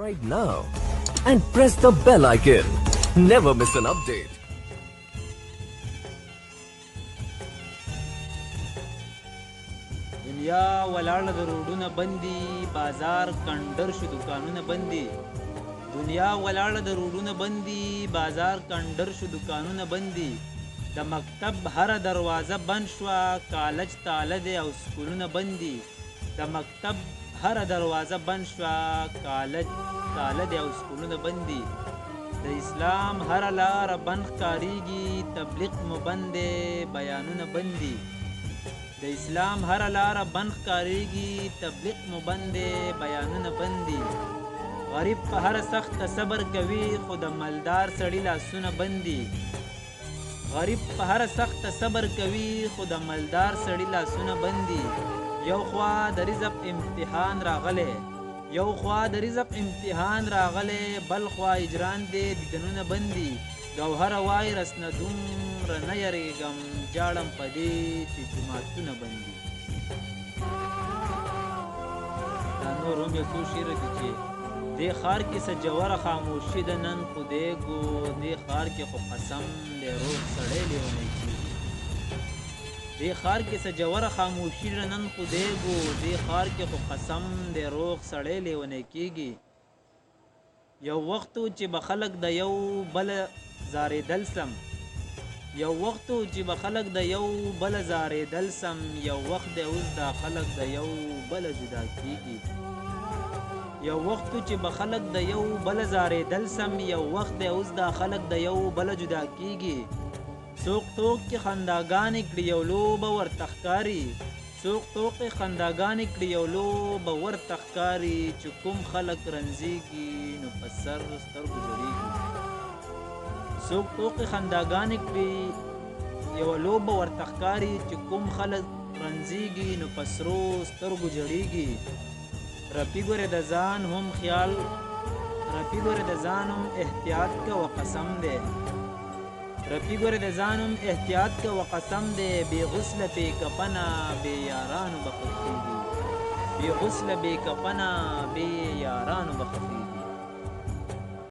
subscribe now and press the bell icon. Never miss an update. دنیا ولاړه د روډونه بندي، بازار کندر شو دکانونه بندي. دنیا ولاړه د روډونه بندي، بازار کندر شو دکانونه بندي. د مکتب هره دروازه بند شوه، کالج تاله دی او سکولونه بندي. د مکتب هره دروازه بند شوه، کالج تاله دی او سکولونه بندي. د اسلام هره لاره بند ښکارېږي، تبلیغ مو بند دی، بیانونه بندي. د اسلام هره لاره بند ښکارېږي، تبلیغ مو بند دی، بیانونه بندي. غریب په هره سخته صبر کوي، خو د مالدار سړي لاسونه بندي. غریب په هره سخته صبر کوي، خو د مالدار سړي لاسونه بندي. یو خوا د رزق امتحان راغلی، یو خوا د رزق امتحان راغلی، بل خوا اجران دی دیدنونه بندي. ګوهره وایي رسنه دومره نه یریږم، جاړم په دې چې جوماتونه بندي. دا نور هم یو څو شعره دي چې دې ښار کې څه جوره خاموشي ده، نن خو دیګو دې ښار کې خو قسم دی روغ سړی لیونی کېږي. دې ښار کې څه جوره خاموشي ده، نن خو دیګو دې ښار کې خو قسم دی روغ سړی لیونی کېږي. یو وخت و چې به خلک د یو بله زارېدل سم، یو وخت و چې به خلک د یو بله زارېدل سم، یو وخت دی اوس دا خلک د یو بله جدا کېږي. یو وخت و چې به خلک د یو بله زارېدل سم، یو وخت دی اوس دا خلک د یو بله جدا کېږي. څوک ټوک کې خنداګانې کړي یو لوبه ورته ښکاري، څوک ټوکې خنداګانې کړي یو لوبه ورته ښکاري، چې کوم خلک رنځېږي نو په سر سترګو ژړېږي. څوک ټوکې خنداګانې کړي یوه لوبه ورته ښکاري، چې کوم خلک رنځېږي نو په سرو سترګو ژړېږي. رپي ګورې د ځان هم خیال، رپي ګورې د ځان هم احتیاط کوه قسم دی، رپي ګورې د ځان هم احتیاط کوه قسم دی. بې غسله بې کفنه بې یارانو به خفېږي، بې غسله بې کفنه بې یارانو به خفېږي.